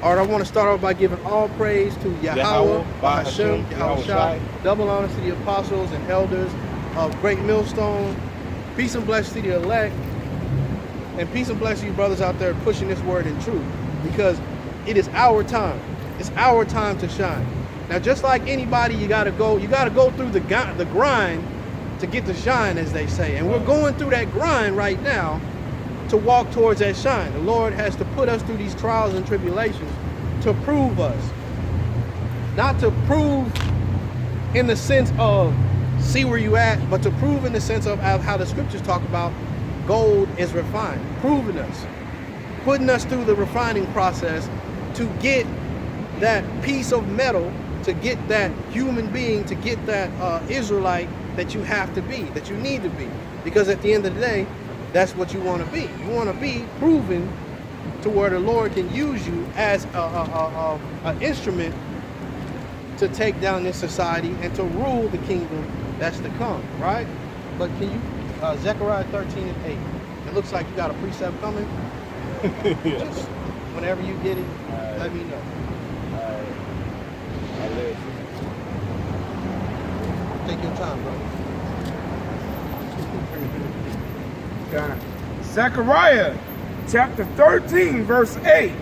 All right, I want to start off by giving all praise to Yahweh, Bahashem, Yahweh Shai, double honors to the apostles and elders of Great Millstone. Peace and blessings to the elect, and peace and blessings to you brothers out there pushing this word in truth, because it is our time. It's our time to shine. Now, just like anybody, you gotta go through the grind to get the shine, as they say. And we're going through that grind right now to walk towards that shine. The Lord has to put us through these trials and tribulations to prove us. Not to prove in the sense of see where you at, but to prove in the sense of how the scriptures talk about gold is refined, proving us, putting us through the refining process to get that piece of metal, to get that human being, to get that Israelite that you have to be, that you need to be. Because at the end of the day, that's what you want to be. You want to be proven to where the Lord can use you as an instrument to take down this society and to rule the kingdom that's to come, right? But can you, Zechariah 13 and 8, it looks like you got a precept coming. Just whenever you get it, let me know. Take your time, brother. Zechariah chapter 13 verse 8.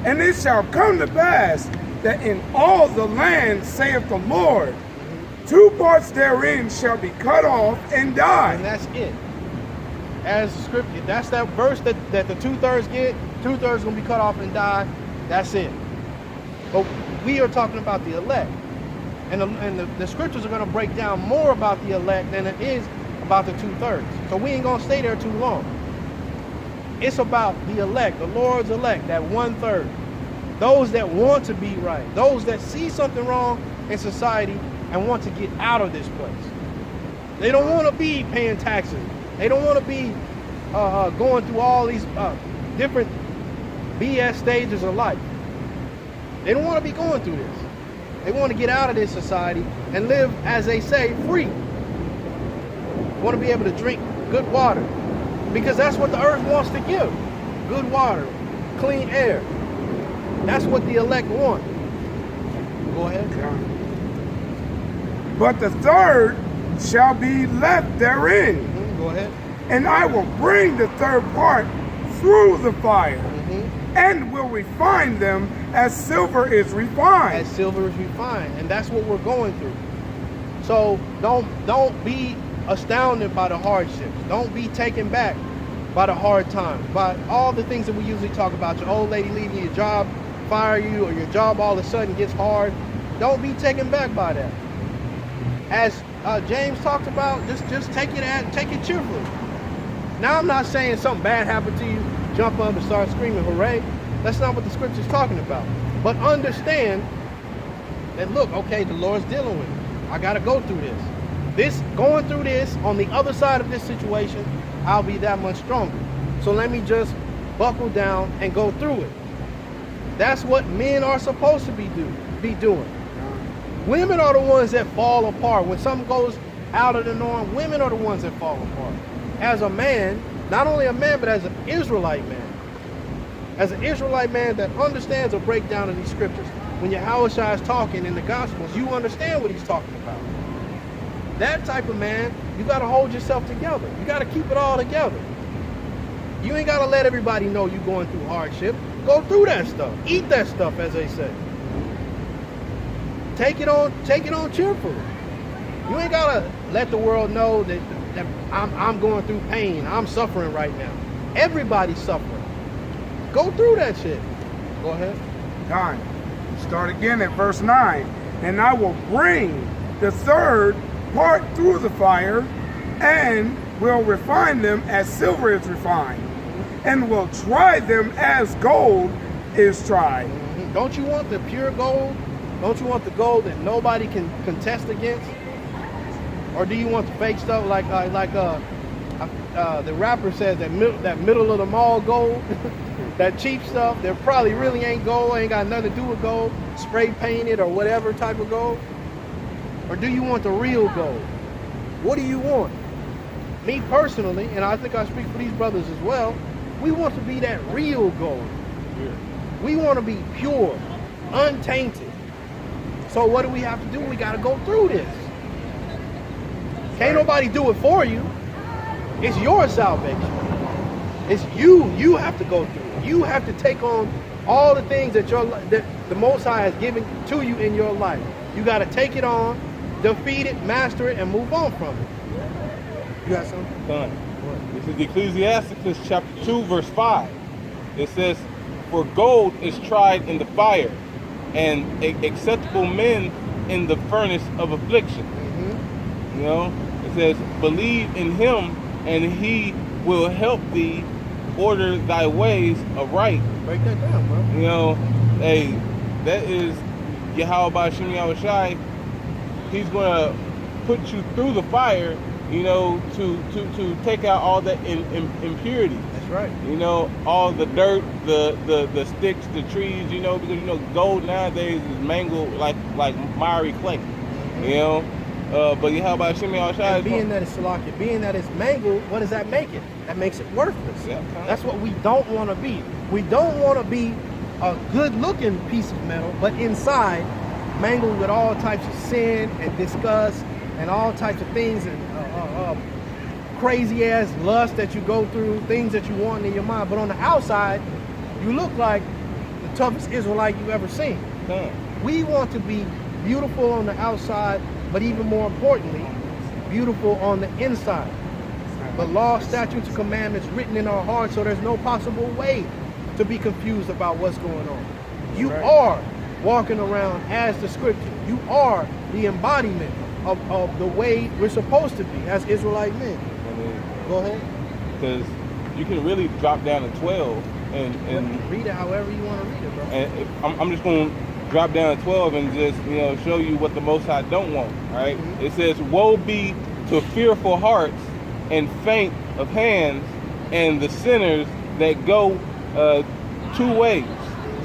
And it shall come to pass that in all the land, saith the Lord, two parts therein shall be cut off and die. And that's it. As the scripture, that's that verse that the two-thirds get. Two-thirds going to be cut off and die. That's it. But we are talking about the elect. And the scriptures are going to break down more about the elect than it is about the two-thirds. So we ain't going to stay there too long. It's about the elect, the Lord's elect, that one-third. Those that want to be right. Those that see something wrong in society and want to get out of this place. They don't want to be paying taxes. They don't want to be going through all these different BS stages of life. They don't want to be going through this. They want to get out of this society and live, as they say, free. Want to be able to drink good water, because that's what the earth wants to give. Good water, clean air. That's what the elect want. Go ahead. But the third shall be left therein. Go ahead. And I will bring the third part through the fire, and will refine them as silver is refined. As silver is refined. And that's what we're going through. So don't be astounded by the hardships. Don't be taken back by the hard times, by all the things that we usually talk about. Your old lady leaving your job, fire you, or your job all of a sudden gets hard. Don't be taken back by that. As James talked about, just take it cheerfully. Now, I'm not saying something bad happened to you, jump up and start screaming hooray. That's not what the scripture's talking about. But understand that, look, okay, the Lord's dealing with me. I got to go through this. Going through this, on the other side of this situation, I'll be that much stronger. So let me just buckle down and go through it. That's what men are supposed to be doing. Women are the ones that fall apart. When something goes out of the norm, women are the ones that fall apart. As a man, not only a man, but as an Israelite man. As an Israelite man that understands a breakdown of these scriptures. When Yahweh Shai is talking in the Gospels, you understand what he's talking about. That type of man, you got to hold yourself together. You got to keep it all together. You ain't got to let everybody know you're going through hardship. Go through that stuff. Eat that stuff, as they say. Take it on cheerfully. You ain't got to let the world know that I'm going through pain. I'm suffering right now. Everybody's suffering. Go through that shit. Go ahead. Time. Start again at verse 9. And I will bring the third part through the fire, and will refine them as silver is refined, and will try them as gold is tried. Don't you want the pure gold? Don't you want the gold that nobody can contest against? Or do you want the fake stuff like the rapper says, that middle of the mall gold? That cheap stuff that probably really ain't gold, ain't got nothing to do with gold, spray painted or whatever type of gold? Or do you want the real gold? What do you want? Me personally, and I think I speak for these brothers as well, we want to be that real gold. We want to be pure, untainted. So what do we have to do? We got to go through this. Can't nobody do it for you. It's your salvation. It's you. You have to go through it. You have to take on all the things that the Most High has given to you in your life. You got to take it on, defeat it, master it, and move on from it. You got something? Done. This is Ecclesiasticus chapter 2, verse 5. It says, "For gold is tried in the fire, and acceptable men in the furnace of affliction." Mm-hmm. You know, it says, "Believe in him, and he will help thee order thy ways aright." Break that down, bro. You know, hey, that is Yahweh Ba'ashem Yahushai. He's gonna put you through the fire, you know, to take out all that impurity. That's right. You know, all the dirt, the sticks, the trees, you know, because, you know, gold nowadays is mangled like miry clay. You know, but Yahweh Ba'ashem Yahushai. And being that it's Salaki, being that it's mangled, what does that make it? That makes it worthless. Yeah. That's what we don't want to be. We don't want to be a good-looking piece of metal, but inside mangled with all types of sin and disgust and all types of things and crazy-ass lust that you go through, things that you want in your mind. But on the outside, you look like the toughest Israelite you've ever seen. We want to be beautiful on the outside, but even more importantly, beautiful on the inside. The law, statutes, and commandments written in our hearts, so there's no possible way to be confused about what's going on. You are walking around as the scripture. You are the embodiment of the way we're supposed to be as Israelite men. Go ahead. Because you can really drop down to 12 and read it however you want to read it, bro. And I'm just going to drop down to 12 and just, you know, show you what the Most High don't want. All right. Mm-hmm. It says, "Woe be to fearful hearts and faint of hands, and the sinners that go two ways."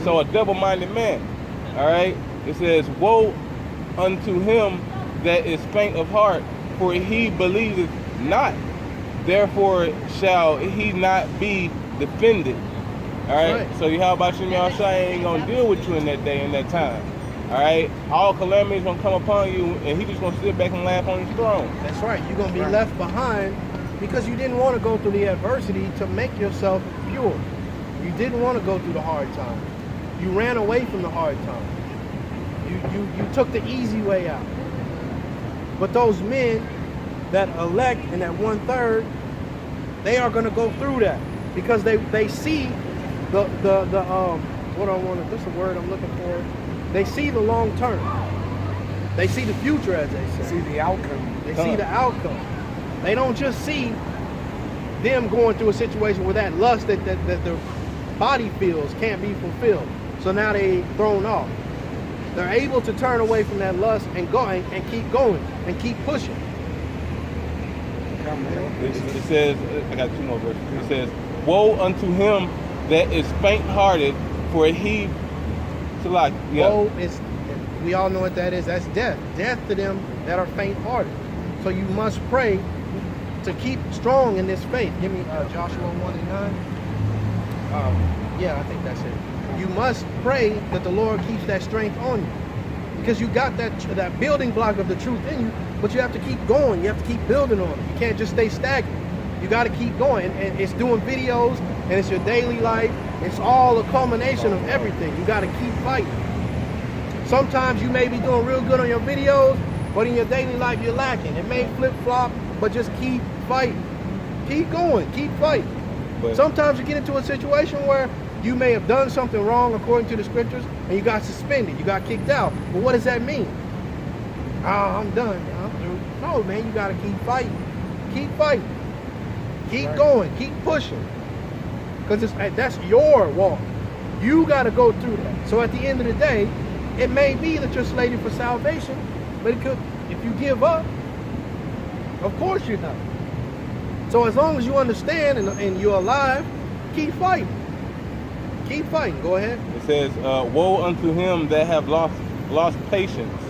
So a double-minded man. All right. It says, "Woe unto him that is faint of heart, for he believeth not. Therefore shall he not be defended." All right. So Yahweh Ba'ashem Yahushai ain't gonna deal with you in that day, in that time. All right. All calamities gonna come upon you, and he just gonna sit back and laugh on his throne. That's right. You're gonna be left behind because you didn't want to go through the adversity to make yourself pure. You didn't want to go through the hard time. You ran away from the hard time. You took the easy way out. But those men that elect in that 1/3, they are going to go through that because they see what's the word I'm looking for? They see the long term. They see the future, as they say. See the outcome. They see the outcome. They don't just see them going through a situation where that lust that their body feels can't be fulfilled. So now they thrown off. They're able to turn away from that lust and go and keep going and keep pushing. It says, I got two more verses. It says, "Woe unto him that is faint-hearted, for he Woe is, we all know what that is. That's death. Death to them that are faint-hearted. So you must pray to keep strong in this faith. Give me Joshua 1:9. Yeah, I think that's it. You must pray that the Lord keeps that strength on you, because you got that building block of the truth in you, but you have to keep going. You have to keep building on it. You can't just stay stagnant. You got to keep going, and it's doing videos, and it's your daily life. It's all a culmination of everything. You got to keep fighting. Sometimes you may be doing real good on your videos, but in your daily life you're lacking. It may flip-flop, but just keep fighting. Keep going. Keep fighting. But sometimes you get into a situation where you may have done something wrong according to the scriptures, and you got suspended. You got kicked out. But what does that mean? Oh, I'm done. I'm through. No, man, you got to keep fighting. Keep fighting. Keep going. Keep pushing. Because that's your walk. You got to go through that. So at the end of the day, it may be that you're slated for salvation, but it could, if you give up, of course you're not. So as long as you understand and you're alive, keep fighting. Keep fighting. Go ahead. It says, "Woe unto him that have lost patience,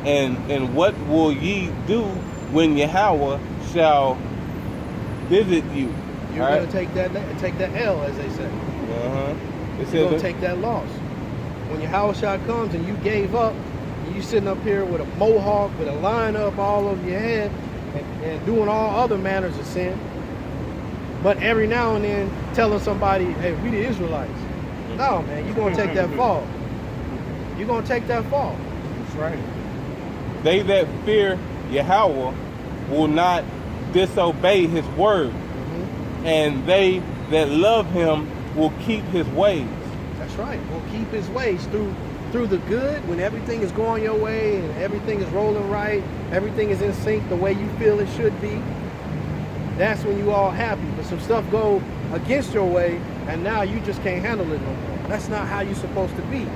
and what will ye do when Yahweh shall visit you?" You're going to take that L, as they say. It you're going says to take that loss. When Yahushua comes and you gave up, and you sitting up here with a mohawk, with a line up all over your head, and doing all other manners of sin, but every now and then telling somebody, hey, we the Israelites. No, man, you're going to take that fall. You're going to take that fall. That's right. they that fear Yahweh will not disobey his word, and they that love him will keep his ways. That's right. We'll keep his ways through the good, when everything is going your way and everything is rolling right, everything is in sync the way you feel it should be. That's when you all happy. But some stuff go against your way, and now you just can't handle it no more. That's not how you're supposed to be.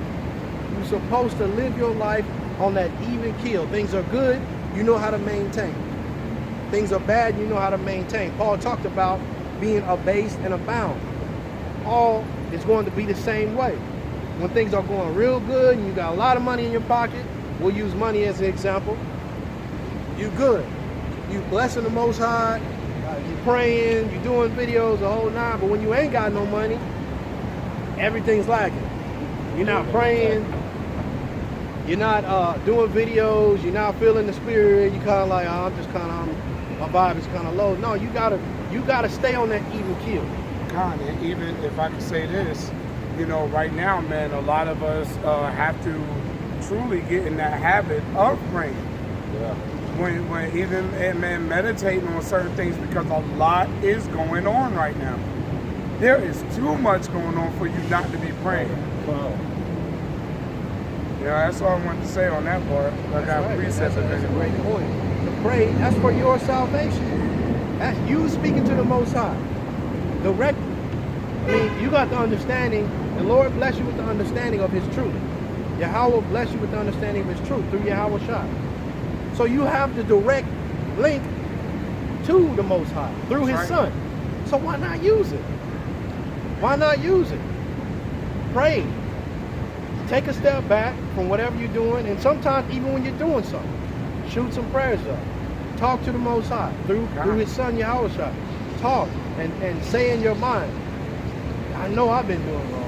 You're supposed to live your life on that even keel. Things are good, you know how to maintain. Things are bad, you know how to maintain. Paul talked about being abased and abound. All is going to be the same way. When things are going real good and you got a lot of money in your pocket, we'll use money as an example. You good. You blessing the Most High, you praying, you doing videos, the whole nine. But when you ain't got no money, everything's lacking. You're not praying. You're not doing videos. You're not feeling the spirit. You kind of like, oh, I'm just kind of, my vibe is kind of low. No, you gotta stay on that even keel. Con, and even if I could say this, you know, right now, man, a lot of us have to truly get in that habit of praying. Yeah. When even, man, meditating on certain things, because a lot is going on right now. There is too much going on for you not to be praying. Yeah, that's all I wanted to say on that part. I got a precept. That's a great point. To pray, that's for your salvation. That's you speaking to the Most High. Direct. I mean, you got the understanding. The Lord bless you with the understanding of His truth. Yahweh bless you with the understanding of His truth through Yahushua. So you have the direct link to the Most High through His Son. So why not use it? Why not use it? Pray. Take a step back from whatever you're doing, and sometimes even when you're doing something, shoot some prayers up. Talk to the Most High through His Son Yahushua. Talk and say in your mind, I know I've been doing wrong.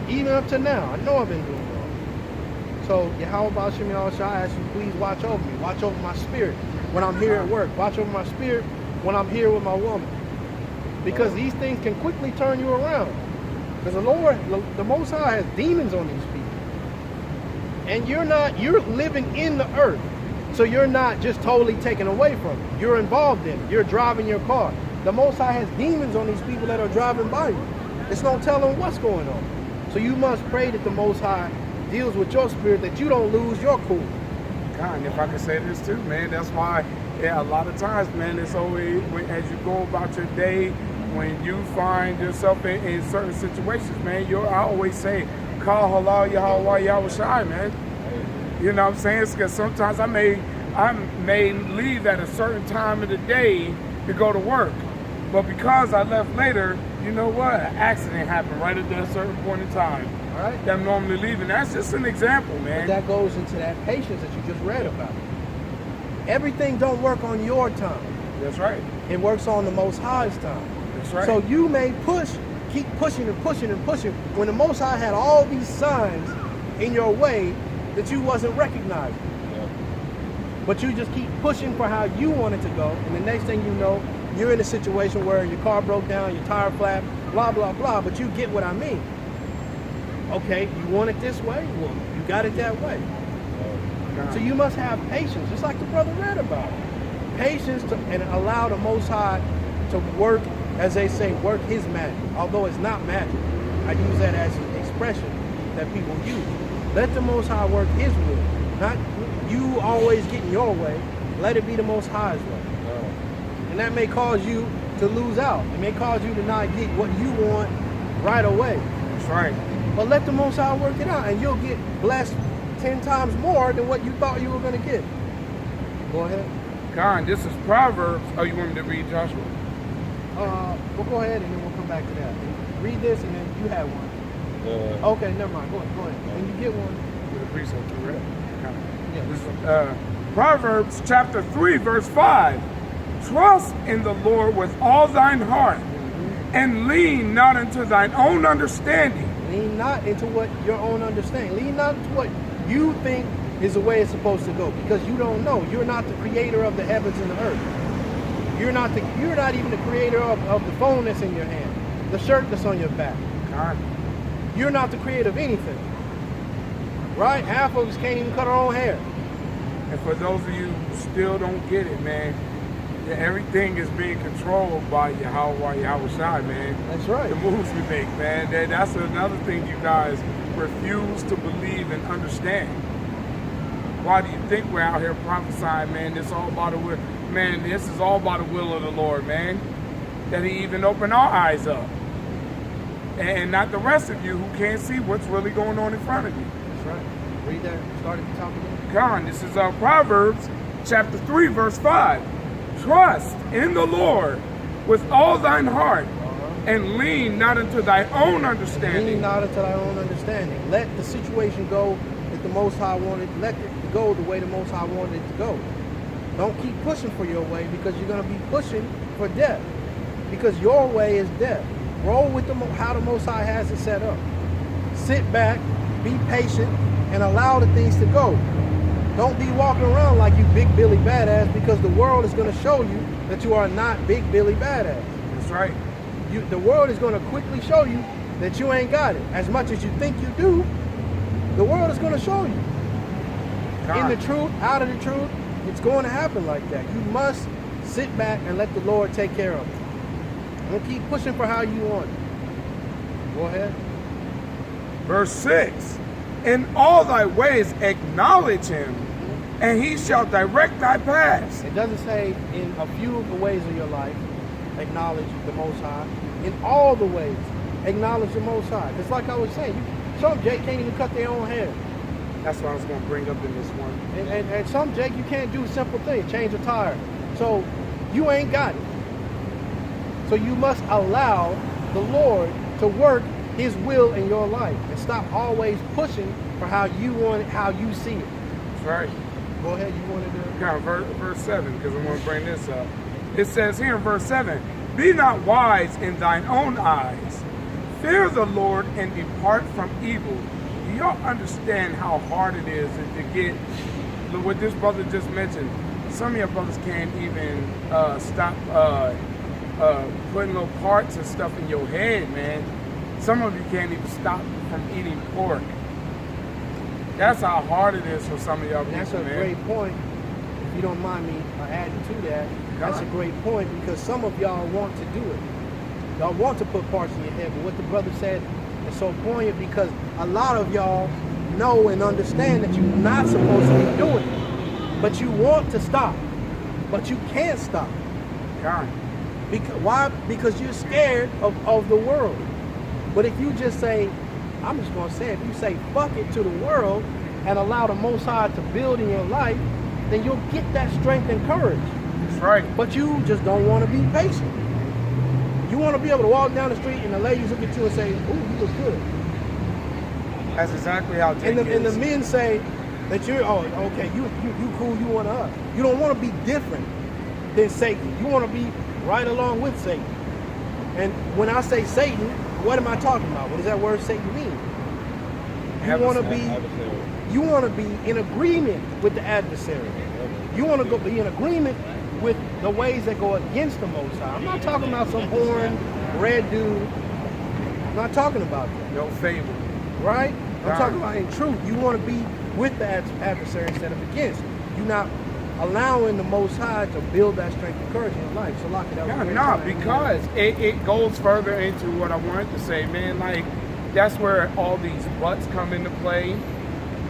Even up to now, I know I've been doing wrong. So Yahweh Ba'ashem Yahushua, I ask you, please watch over me. Watch over my spirit when I'm here at work. Watch over my spirit when I'm here with my woman. Because these things can quickly turn you around. Because the Lord, the Most High has demons on these people. And you're living in the earth. So you're not just totally taken away from it. You're involved in it. You're driving your car. The Most High has demons on these people that are driving by you. It's no telling what's going on. So you must pray that the Most High deals with your spirit, that you don't lose your cool. God, and if I could say this too, man, that's why, yeah, a lot of times, man, it's always, as you go about your day, when you find yourself in certain situations, man, I always say, call halal Yahweh Yahushai, man. You know what I'm saying? It's because sometimes I may leave at a certain time of the day to go to work. But because I left later, you know what? An accident happened right at that certain point in time. All right? That I'm normally leaving. That's just an example, man. But that goes into that patience that you just read about. Everything don't work on your time. That's right. It works on the Most High's time. That's right. So you may keep pushing and pushing and pushing when the Most High had all these signs in your way that you wasn't recognizing. Yeah. But you just keep pushing for how you want it to go, and the next thing you know, you're in a situation where your car broke down, your tire flat, blah, blah, blah, but you get what I mean. Okay, you want it this way? Well, you got it that way. So you must have patience, just like the brother read about. Patience and allow the Most High to work, as they say, work His magic. Although it's not magic. I use that as an expression that people use. Let the Most High work His will. Not you always getting your way. Let it be the Most High's way. And that may cause you to lose out. It may cause you to not get what you want right away. That's right. But let the Most High work it out, and you'll get blessed 10 times more than what you thought you were going to get. Go ahead. Con, this is Proverbs. Oh, you want me to read Joshua? We'll go ahead, and then we'll come back to that. Read this, and then you have one. Okay, never mind. Go ahead. When you get one. With a precept to read. Yeah. This is, Proverbs chapter 3, verse 5. Trust in the Lord with all thine heart, and lean not unto thine own understanding. Lean not into what your own understanding. Lean not into what you think is the way it's supposed to go, because you don't know. You're not the creator of the heavens and the earth. You're not even the creator of the phone that's in your hand, the shirt that's on your back. God. You're not the creator of anything. Right? Half of us can't even cut our own hair. And for those of you who still don't get it, man, that everything is being controlled by Yahweh Shai, man. That's right. The moves we make, man. That's another thing you guys refuse to believe and understand. Why do you think we're out here prophesying, man? This all by the will. Man, this is all by the will of the Lord, man. That He even opened our eyes up. And not the rest of you who can't see what's really going on in front of you. That's right. Read that. Start at the top again. God, this is Proverbs chapter 3, verse 5. Trust in the Lord with all thine heart, and lean not into thy own understanding. Lean not into thy own understanding. Let the situation go that the Most High wanted. Let it go the way the Most High wanted it to go. Don't keep pushing for your way, because you're going to be pushing for death. Because your way is death. Roll with how the Most High has it set up. Sit back, be patient, and allow the things to go. Don't be walking around like you Big Billy Badass, because the world is going to show you that you are not Big Billy Badass. That's right. The world is going to quickly show you that you ain't got it. As much as you think you do, the world is going to show you. God. In the truth, out of the truth, it's going to happen like that. You must sit back and let the Lord take care of it. Don't keep pushing for how you want it. Go ahead. Verse 6. In all thy ways acknowledge Him, and He shall direct thy paths. It doesn't say in a few of the ways of your life, acknowledge the Most High. In all the ways, acknowledge the Most High. It's like I was saying, some Jake can't even cut their own hair. That's what I was going to bring up in this one. And some Jake, you can't do simple things, change a tire. So you ain't got it. So you must allow the Lord to work His will in your life, and stop always pushing for how you want it, how you see it. That's right. Go ahead, you wanted to... Now, verse 7, because I want to bring this up. It says here in verse 7, be not wise in thine own eyes. Fear the Lord and depart from evil. Do y'all understand how hard it is to get what this brother just mentioned? Some of your brothers can't even stop putting little parts and stuff in your head, man. Some of you can't even stop from eating pork. That's how hard it is for some of y'all people, That's a man. great point. If you don't mind me adding to that, that's a great point, because some of y'all want to do it. Y'all want to put parts in your head, but what the brother said is so poignant, because a lot of y'all know and understand that you're not supposed to be doing it. But you want to stop, but you can't stop. God. Why? Because you're scared of the world. But if you just say, I'm just going to say, if you say fuck it to the world and allow the Most High to build in your life, then you'll get that strength and courage. That's right. But you just don't want to be patient. You want to be able to walk down the street and the ladies look at you and say, ooh, you look good. That's exactly how Jake And the is. men say that you're, oh, okay, you cool, you want us. You don't want to be different than Satan. You want to be right along with Satan. And when I say Satan, what am I talking about? What does that word Satan mean? You want to be in agreement with the adversary. You want to be in agreement with the ways that go against the Most High. I'm not talking about some horn, red dude. I'm not talking about that. No favor. Right? I'm talking about in truth. You want to be with the adversary instead of against. You're not allowing the Most High to build that strength and courage in your life. So, Lockie, that was a great time. Because it goes further into what I wanted to say, man. Like, that's where all these buts come into play.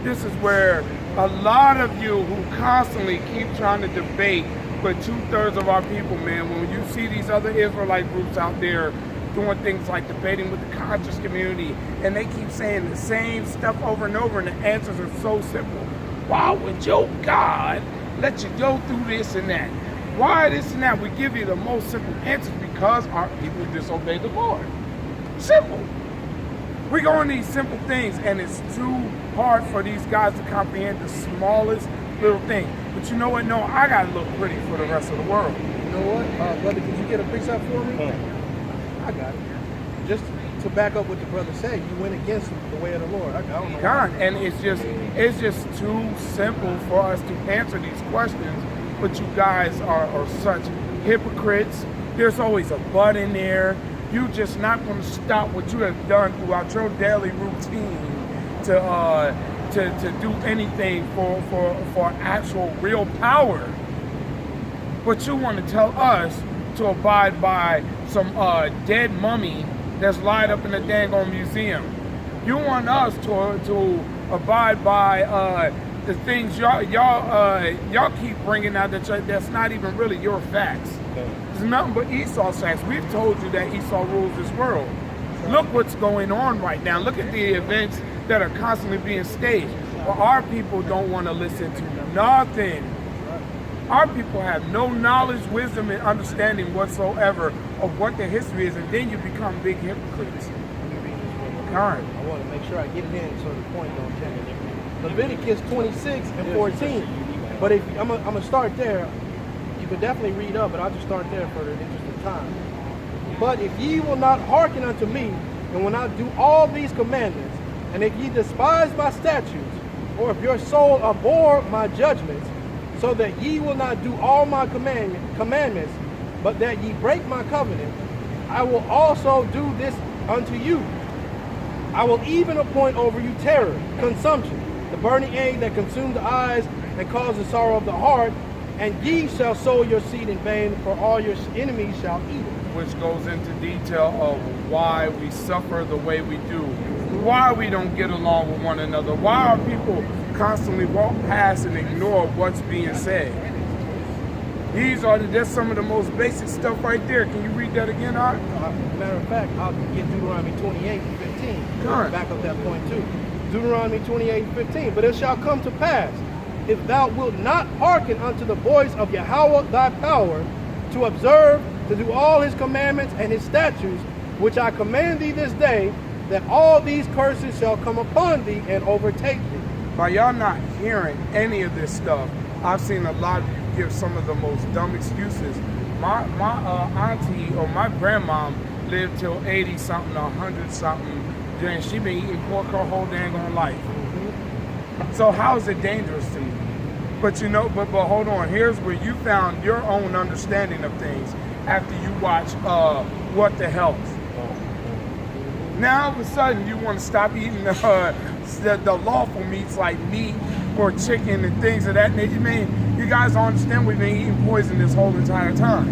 This is where a lot of you who constantly keep trying to debate, but 2/3 of our people, man, when you see these other Israelite groups out there doing things like debating with the conscious community, and they keep saying the same stuff over and over, and the answers are so simple. Why would your God let you go through this and that? Why this and that? We give you the most simple answers because our people disobey the Lord. Simple. We go on these simple things, and it's too hard for these guys to comprehend the smallest little thing. But you know what? No, I gotta look pretty for the rest of the world. You know what? Brother, could you get a precept for me? I got it. Just to back up what the brother said, you went against the way of the Lord. I don't know. God, and it's just too simple for us to answer these questions, but you guys are such hypocrites. There's always a but in there. You're just not going to stop what you have done throughout your daily routine to do anything for actual real power. But you want to tell us to abide by some dead mummy that's lied up in a dang old museum. You want us to abide by the things y'all keep bringing out that's not even really your facts. It's nothing but Esau's facts. We've told you that Esau rules this world. Look what's going on right now. Look at the events that are constantly being staged. But our people don't want to listen to nothing. Our people have no knowledge, wisdom, and understanding whatsoever of what the history is, and then you become big hypocrites. I want to make sure I get it in so the point don't change. Leviticus 26 and 14. But if I'm gonna start there, you can definitely read up, but I'll just start there for the interest of time. But if ye will not hearken unto me, and will not do all these commandments, and if ye despise my statutes, or if your soul abhor my judgments, so that ye will not do all my commandments, but that ye break my covenant, I will also do this unto you. I will even appoint over you terror, consumption, the burning egg that consumed the eyes and caused the sorrow of the heart, and ye shall sow your seed in vain, for all your enemies shall eat it. Which goes into detail of why we suffer the way we do, why we don't get along with one another, why our people constantly walk past and ignore what's being said. That's some of the most basic stuff right there. Can you read that again, Art? Matter of fact, I'll get Deuteronomy 28 and 15. Good. Back up that point too. Deuteronomy 28 and 15. But it shall come to pass, if thou wilt not hearken unto the voice of Yahweh thy power, to observe, to do all his commandments and his statutes, which I command thee this day, that all these curses shall come upon thee and overtake thee. By y'all not hearing any of this stuff, I've seen a lot of you give some of the most dumb excuses. My auntie or my grandmom lived till 80 something or 100 something, and she been eating pork her whole dang on life. So how is it dangerous to you? But but hold on. Here's where you found your own understanding of things after you watch What the Health. Now all of a sudden you want to stop eating the lawful meats like meat or chicken and things of that nature. I mean, you guys don't understand we've been eating poison this whole entire time.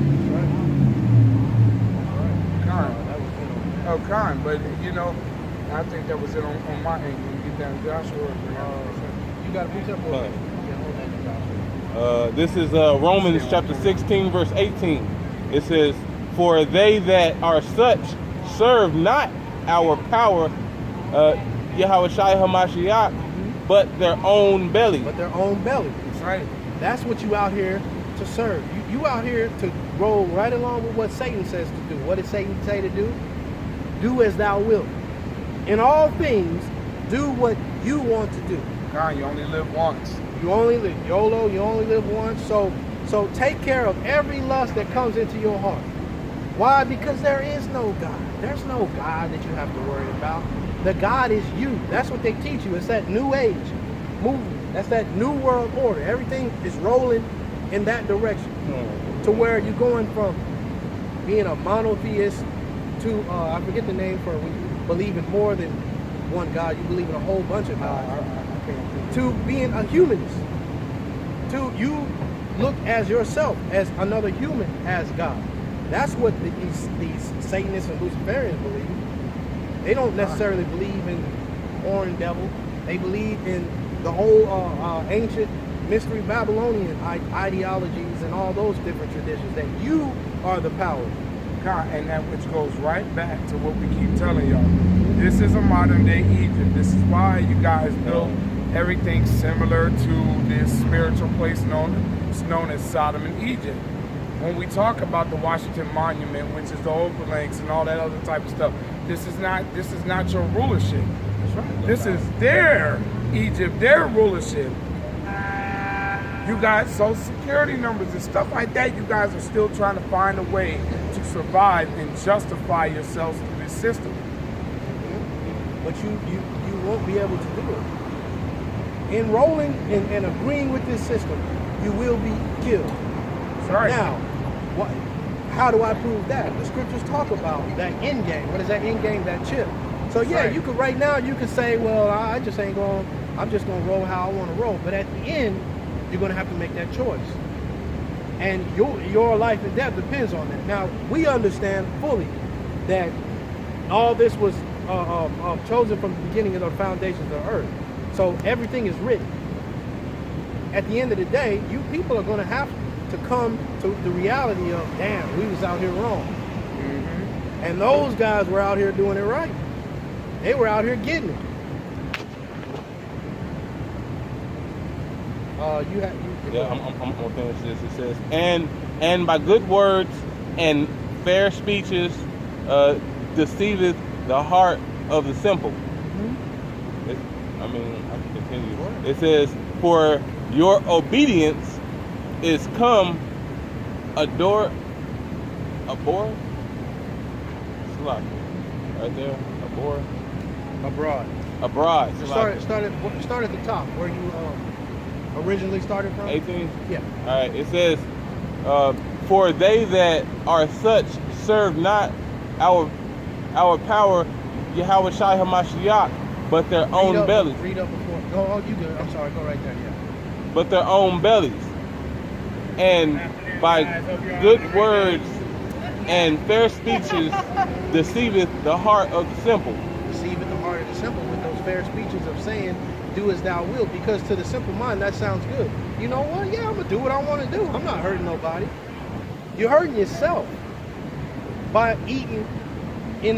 Kind. But I think that was it on my end. When you get down to Joshua. You got a precept for it? This is Romans chapter 16, verse 18. It says, for they that are such serve not our power, Yahushua HaMashiach, but their own belly. But their own belly. That's right. That's what you out here to serve. You out here to roll right along with what Satan says to do. What did Satan say to do? Do as thou wilt. In all things, do what you want to do. God, you only live once. You only live YOLO. You only live once. So take care of every lust that comes into your heart. Why? Because there is no God. There's no God that you have to worry about. The God is you. That's what they teach you. It's that new age movement. That's that new world order. Everything is rolling in that direction. To where you're going from being a monotheist to, I forget the name for when you believe in more than one God. You believe in a whole bunch of gods. To being a humanist. To you look as yourself, as another human, as God. That's what these Satanists and Luciferians believe. They don't necessarily believe in Orange Devil. They believe in the whole ancient mystery Babylonian ideologies and all those different traditions, that you are the power. And that which goes right back to what we keep telling y'all. This is a modern day Egypt. This is why you guys built everything similar to this spiritual place known as Sodom and Egypt. When we talk about the Washington Monument, which is the Overlinks and all that other type of stuff, this is not your rulership. That's right. This is their Egypt, their rulership. You got social security numbers and stuff like that. You guys are still trying to find a way to survive and justify yourselves through this system. but you won't be able to do it. Enrolling and agreeing with this system, you will be killed. That's right. Now, how do I prove that? The scriptures talk about that end game. What is that end game? That chip. So yeah, right. you could right now you could say, well, I'm just gonna roll how I want to roll. But at the end, you're gonna have to make that choice, and your life and death depends on that. Now we understand fully that all this was chosen from the beginning of the foundations of the earth. So everything is written. At the end of the day, you people are gonna have to come to the reality of, damn, we was out here wrong. Mm-hmm. And those guys were out here doing it right. They were out here getting it. Yeah, I'm gonna finish this. It says, and by good words and fair speeches deceiveth the heart of the simple. Mm-hmm. I can continue. It says, for your obedience is come abroad. Right there, abroad. Start at the top where you originally started from. 18. Yeah. All right. It says, for they that are such serve not our power, Yahweh Shai Hamashiach, but their own bellies. Read up before. Oh, you good. I'm sorry. Go right there. Yeah. But their own bellies. And by good words and fair speeches deceiveth the heart of the simple. Deceiveth the heart of the simple with those fair speeches of saying, do as thou wilt, because to the simple mind that sounds good. You know what? Yeah, I'm gonna do what I want to do. I'm not hurting nobody. You're hurting yourself by eating in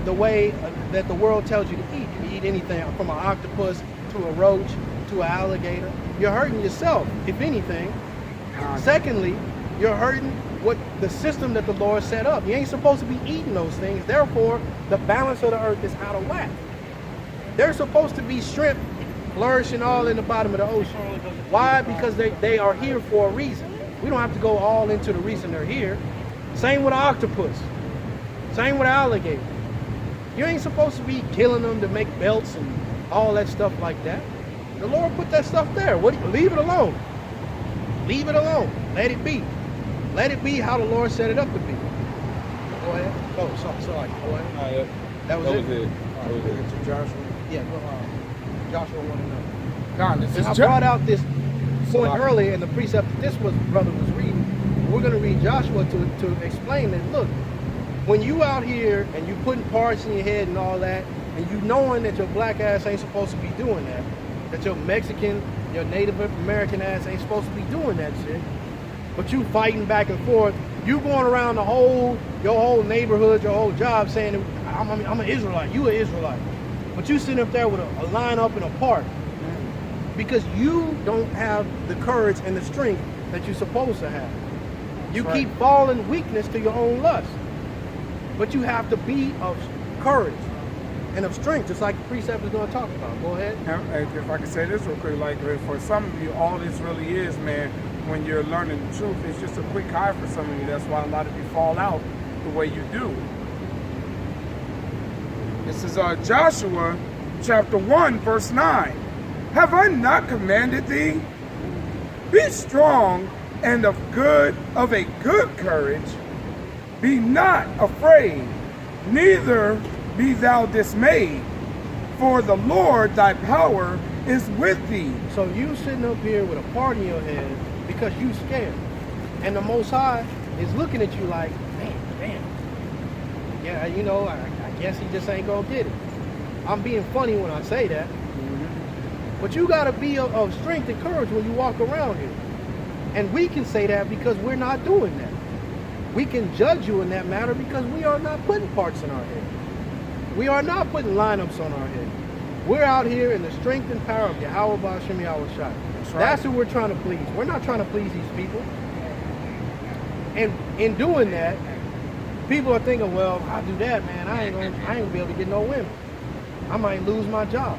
the way that the world tells you to eat. You can eat anything from an octopus to a roach to an alligator. You're hurting yourself, if anything. Secondly, you're hurting what the system that the Lord set up. You ain't supposed to be eating those things. Therefore, the balance of the earth is out of whack. They're supposed to be shrimp flourishing all in the bottom of the ocean. Why? Because they are here for a reason. We don't have to go all into the reason they're here. Same with an octopus. Same with an alligator. You ain't supposed to be killing them to make belts and all that stuff like that. The Lord put that stuff there. Leave it alone. Leave it alone. Let it be. Let it be how the Lord set it up to be. Go ahead. Oh, sorry. Go ahead. That was it. All right, look at you, Joshua. Yeah, go Joshua wanted to know. God, this is I brought out this point earlier in the precept that this brother was reading. We're going to read Joshua to explain that, look, when you out here and you putting parts in your head and all that, and you knowing that your black ass ain't supposed to be doing that your Mexican, your Native American ass ain't supposed to be doing that shit, but you fighting back and forth, you going around your whole neighborhood, your whole job saying, I'm an Israelite, you an Israelite. But you sitting up there with a line up in a park because you don't have the courage and the strength that you're supposed to have. You keep falling weakness to your own lust. But you have to be of courage and of strength, just like the precept is going to talk about. Go ahead. If I can say this real quick, like for some of you, all this really is, man, when you're learning the truth, it's just a quick high for some of you. That's why a lot of you fall out the way you do. This is Joshua chapter 1, verse 9. Have I not commanded thee? Be strong and of a good courage. Be not afraid, neither be thou dismayed, for the Lord thy power is with thee. So you sitting up here with a part in your head because you scared. And the Most High is looking at you like, man. Yeah, you know, I guess he just ain't gonna get it. I'm being funny when I say that. But you gotta be of strength and courage when you walk around here. And we can say that because we're not doing that. We can judge you in that matter because we are not putting parts in our head. We are not putting lineups on our head. We're out here in the strength and power of Yahweh Ba'ashem Yahweh Shai. That's who we're trying to please. We're not trying to please these people. And in doing that, people are thinking, well, if I do that, man, I ain't gonna be able to get no women. I might lose my job.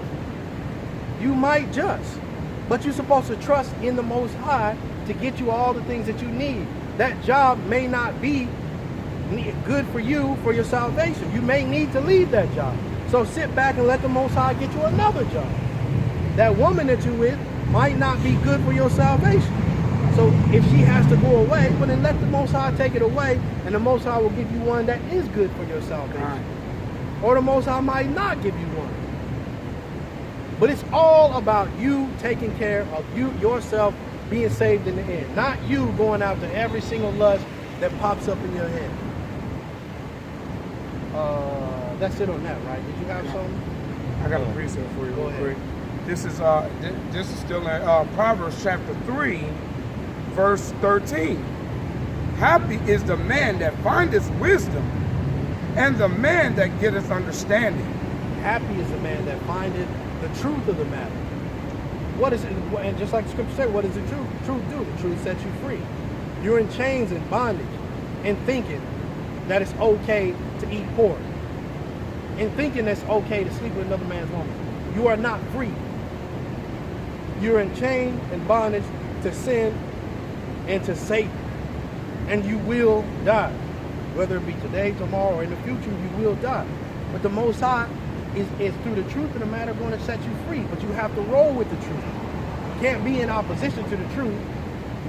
You might just, but you're supposed to trust in the Most High to get you all the things that you need. That job may not be good for you for your salvation. You may need to leave that job. So sit back and let the Most High get you another job. That woman that you're with might not be good for your salvation. So if she has to go away, well then let the Most High take it away, and the Most High will give you one that is good for your salvation. Or the Most High might not give you one. But it's all about you taking care of you yourself being saved in the end. Not you going after every single lust that pops up in your head. That's it on that, right? Did you have something? I got a precept for you Go real ahead. quick. This is still in Proverbs chapter 3, verse 13. Happy is the man that findeth wisdom, and the man that getteth understanding. Happy is the man that findeth the truth of the matter. What is it? And just like the scripture said, what does the truth do? The truth sets you free. You're in chains and bondage, and thinking that it's okay to eat pork, and thinking that it's okay to sleep with another man's woman. You are not free. You're in chains and bondage to sin and to Satan, and you will die. Whether it be today, tomorrow, or in the future, you will die. But the Most High is through the truth of the matter going to set you free. But you have to roll with the truth. You can't be in opposition to the truth,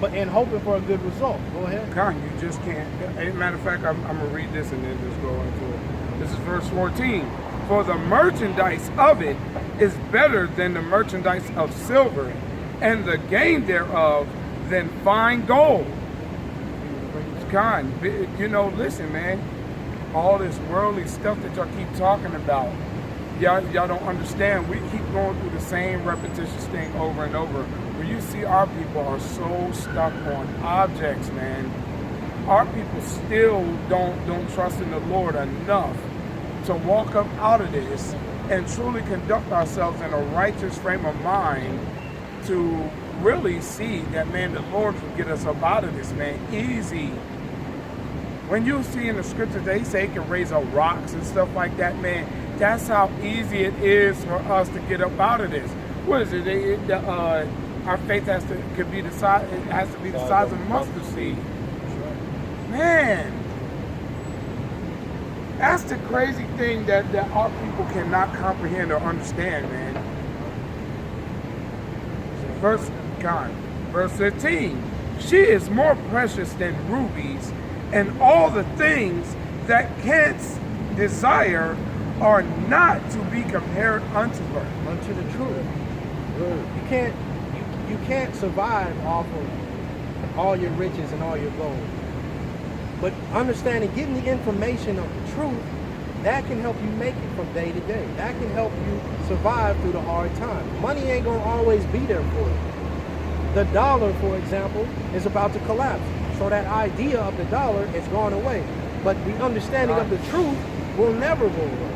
but in hoping for a good result. Go ahead. God, you just can't. As a matter of fact, I'm going to read this and then just go into it. This is verse 14. For the merchandise of it is better than the merchandise of silver, and the gain thereof than fine gold. God, you know, listen, man. All this worldly stuff that y'all keep talking about, y'all don't understand. We keep going through the same repetitious thing over and over. When you see our people are so stuck on objects, man. Our people still don't trust in the Lord enough to walk up out of this and truly conduct ourselves in a righteous frame of mind to really see that, man, the Lord will get us up out of this, man, easy. When you see in the scriptures, they say he can raise up rocks and stuff like that, man, that's how easy it is for us to get up out of this. What is it? Our faith has to be the size of a mustard seed. Man, that's the crazy thing that our people cannot comprehend or understand, man. Verse 15. She is more precious than rubies, and all the things that canst desire are not to be compared unto her. Unto the truth. You can't survive off of all your riches and all your gold. But understanding, getting the information of the truth, that can help you make it from day to day. That can help you survive through the hard times. Money ain't gonna always be there for you. The dollar, for example, is about to collapse. So that idea of the dollar is gone away. But the understanding of the truth will never go away.